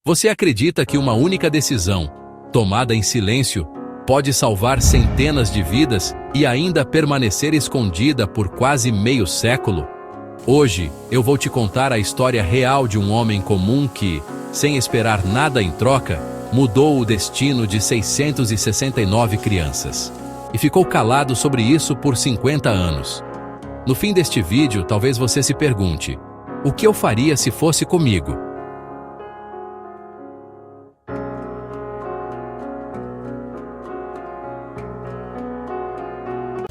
Você acredita que uma única decisão, tomada em silêncio, pode salvar centenas de vidas e ainda permanecer escondida por quase meio século? Hoje, eu vou te contar a história real de um homem comum que, sem esperar nada em troca, mudou o destino de 669 crianças. E ficou calado sobre isso por 50 anos. No fim deste vídeo, talvez você se pergunte: o que eu faria se fosse comigo?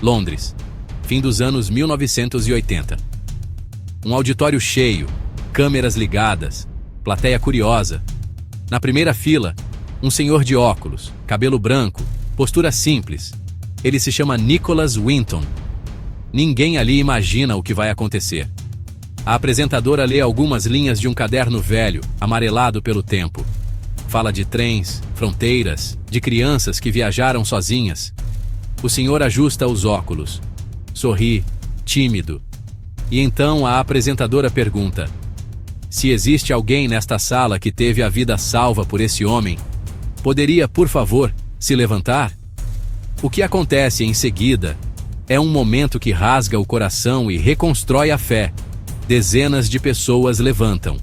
Londres, fim dos anos 1980. Um auditório cheio, câmeras ligadas, plateia curiosa. Na primeira fila, um senhor de óculos, cabelo branco, postura simples. Ele se chama Nicholas Winton. Ninguém ali imagina o que vai acontecer. A apresentadora lê algumas linhas de um caderno velho, amarelado pelo tempo. Fala de trens, fronteiras, de crianças que viajaram sozinhas. O senhor ajusta os óculos, sorri, tímido. E então a apresentadora pergunta: se existe alguém nesta sala que teve a vida salva por esse homem, poderia, por favor, se levantar? O que acontece em seguida é um momento que rasga o coração e reconstrói a fé. Dezenas de pessoas levantam.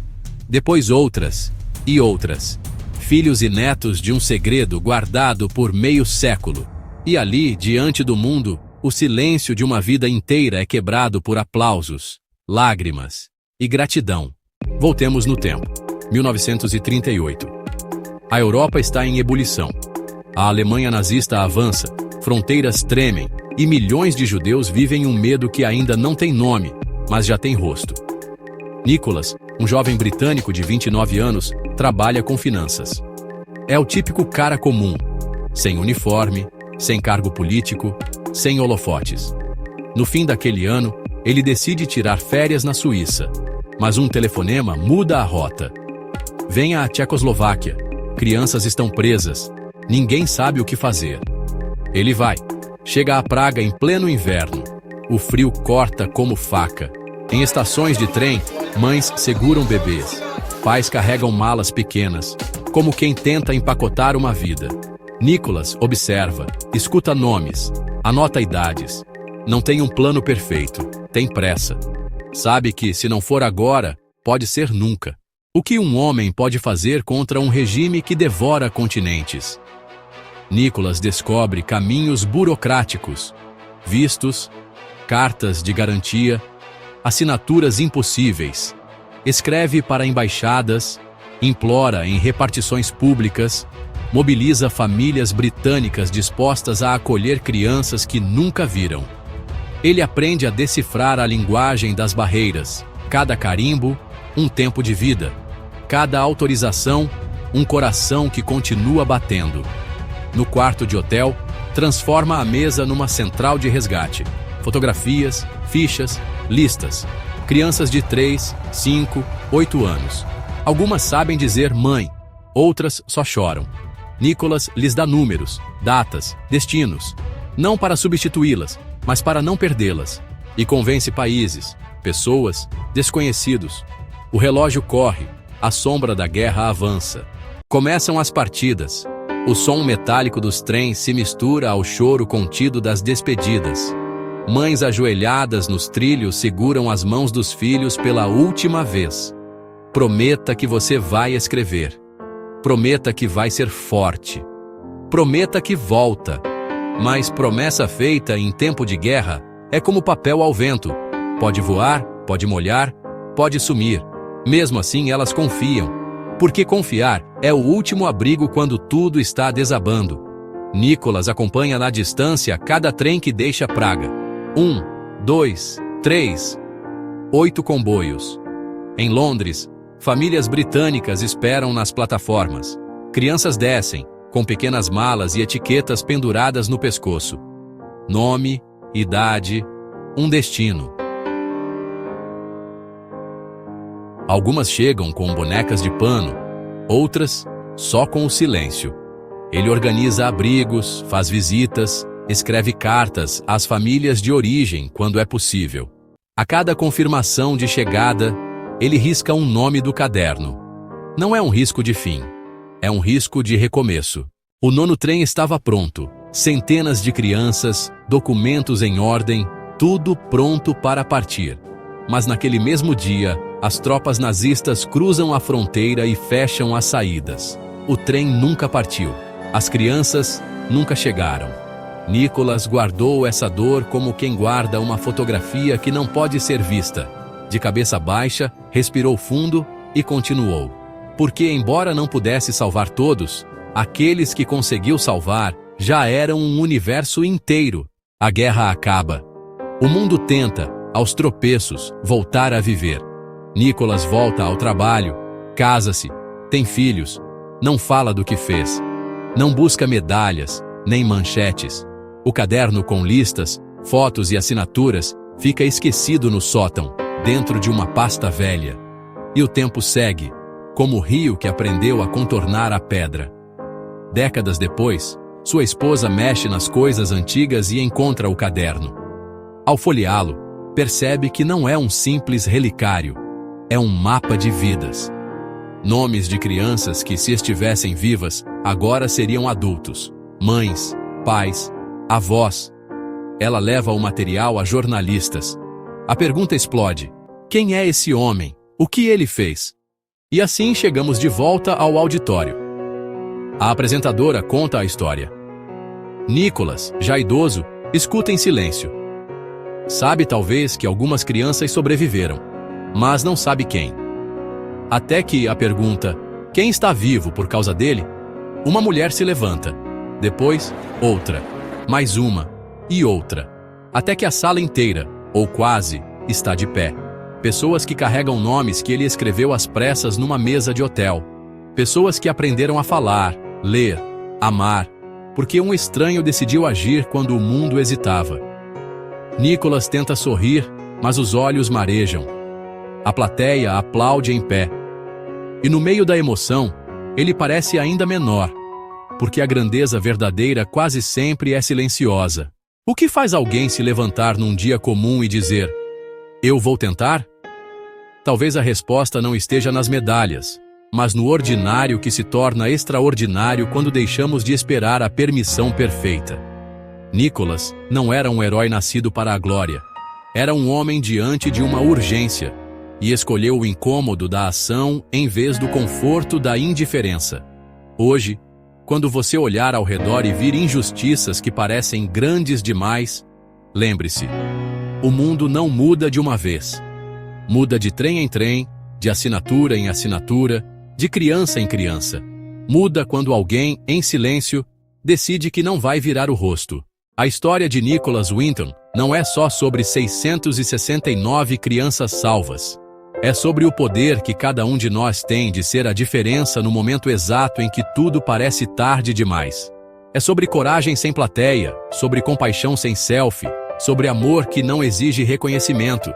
Depois outras e outras. Filhos e netos de um segredo guardado por meio século. E ali, diante do mundo, o silêncio de uma vida inteira é quebrado por aplausos, lágrimas e gratidão. Voltemos no tempo. 1938. A Europa está em ebulição. A Alemanha nazista avança, fronteiras tremem e milhões de judeus vivem um medo que ainda não tem nome, mas já tem rosto. Nicholas, um jovem britânico de 29 anos, trabalha com finanças. É o típico cara comum, sem uniforme, sem cargo político, sem holofotes. No fim daquele ano, ele decide tirar férias na Suíça, mas um telefonema muda a rota. Venha à Tchecoslováquia. Crianças estão presas. Ninguém sabe o que fazer. Ele vai. Chega a Praga em pleno inverno. O frio corta como faca. Em estações de trem, mães seguram bebês. Pais carregam malas pequenas, como quem tenta empacotar uma vida. Nicholas observa, escuta nomes, anota idades. Não tem um plano perfeito, tem pressa. Sabe que, se não for agora, pode ser nunca. O que um homem pode fazer contra um regime que devora continentes? Nicholas descobre caminhos burocráticos, vistos, cartas de garantia, assinaturas impossíveis. Escreve para embaixadas, implora em repartições públicas, mobiliza famílias britânicas dispostas a acolher crianças que nunca viram. Ele aprende a decifrar a linguagem das barreiras. Cada carimbo, um tempo de vida. Cada autorização, um coração que continua batendo. No quarto de hotel, transforma a mesa numa central de resgate. Fotografias, fichas, listas. Crianças de 3, 5, 8 anos. Algumas sabem dizer mãe, outras só choram. Nicholas lhes dá números, datas, destinos, não para substituí-las, mas para não perdê-las, e convence países, pessoas, desconhecidos. O relógio corre, a sombra da guerra avança. Começam as partidas. O som metálico dos trens se mistura ao choro contido das despedidas. Mães ajoelhadas nos trilhos seguram as mãos dos filhos pela última vez. Prometa que você vai escrever. Prometa que vai ser forte. Prometa que volta. Mas promessa feita em tempo de guerra é como papel ao vento. Pode voar, pode molhar, pode sumir. Mesmo assim, elas confiam. Porque confiar é o último abrigo quando tudo está desabando. Nicholas acompanha na distância cada trem que deixa Praga. 1, 2, 3, 8 comboios. Em Londres, famílias britânicas esperam nas plataformas. Crianças descem, com pequenas malas e etiquetas penduradas no pescoço. Nome, idade, um destino. Algumas chegam com bonecas de pano, outras só com o silêncio. Ele organiza abrigos, faz visitas, escreve cartas às famílias de origem quando é possível. A cada confirmação de chegada, ele risca um nome do caderno. Não é um risco de fim. É um risco de recomeço. O nono trem estava pronto. Centenas de crianças, documentos em ordem, tudo pronto para partir. Mas naquele mesmo dia, as tropas nazistas cruzam a fronteira e fecham as saídas. O trem nunca partiu. As crianças nunca chegaram. Nicholas guardou essa dor como quem guarda uma fotografia que não pode ser vista. De cabeça baixa, respirou fundo e continuou. Porque, embora não pudesse salvar todos, aqueles que conseguiu salvar já eram um universo inteiro. A guerra acaba. O mundo tenta, aos tropeços, voltar a viver. Nicholas volta ao trabalho, casa-se, tem filhos, não fala do que fez. Não busca medalhas, nem manchetes. O caderno com listas, fotos e assinaturas fica esquecido no sótão, dentro de uma pasta velha. E o tempo segue, como o rio que aprendeu a contornar a pedra. Décadas depois, sua esposa mexe nas coisas antigas e encontra o caderno. Ao folheá-lo, percebe que não é um simples relicário, é um mapa de vidas. Nomes de crianças que, se estivessem vivas, agora seriam adultos. Mães, pais, avós. Ela leva o material a jornalistas. A pergunta explode: quem é esse homem? O que ele fez? E assim chegamos de volta ao auditório. A apresentadora conta a história. Nicholas, já idoso, escuta em silêncio. Sabe talvez que algumas crianças sobreviveram, mas não sabe quem. Até que a pergunta: quem está vivo por causa dele? Uma mulher se levanta. Depois, outra. Mais uma. E outra. Até que a sala inteira, ou quase, está de pé. Pessoas que carregam nomes que ele escreveu às pressas numa mesa de hotel. Pessoas que aprenderam a falar, ler, amar, porque um estranho decidiu agir quando o mundo hesitava. Nicholas tenta sorrir, mas os olhos marejam. A plateia aplaude em pé. E no meio da emoção, ele parece ainda menor, porque a grandeza verdadeira quase sempre é silenciosa. O que faz alguém se levantar num dia comum e dizer: eu vou tentar? Talvez a resposta não esteja nas medalhas, mas no ordinário que se torna extraordinário quando deixamos de esperar a permissão perfeita. Nicholas não era um herói nascido para a glória. Era um homem diante de uma urgência, e escolheu o incômodo da ação em vez do conforto da indiferença. Hoje, quando você olhar ao redor e vir injustiças que parecem grandes demais, lembre-se: o mundo não muda de uma vez. Muda de trem em trem, de assinatura em assinatura, de criança em criança. Muda quando alguém, em silêncio, decide que não vai virar o rosto. A história de Nicholas Winton não é só sobre 669 crianças salvas. É sobre o poder que cada um de nós tem de ser a diferença no momento exato em que tudo parece tarde demais. É sobre coragem sem plateia, sobre compaixão sem selfie, sobre amor que não exige reconhecimento.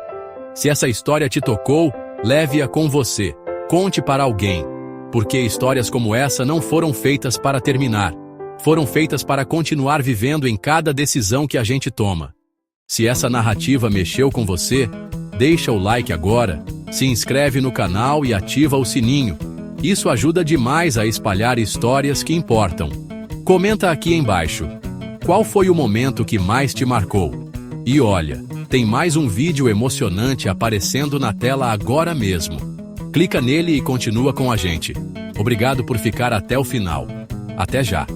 Se essa história te tocou, leve-a com você. Conte para alguém. Porque histórias como essa não foram feitas para terminar. Foram feitas para continuar vivendo em cada decisão que a gente toma. Se essa narrativa mexeu com você, deixa o like agora, se inscreve no canal e ativa o sininho. Isso ajuda demais a espalhar histórias que importam. Comenta aqui embaixo: qual foi o momento que mais te marcou? E olha, tem mais um vídeo emocionante aparecendo na tela agora mesmo. Clica nele e continua com a gente. Obrigado por ficar até o final. Até já!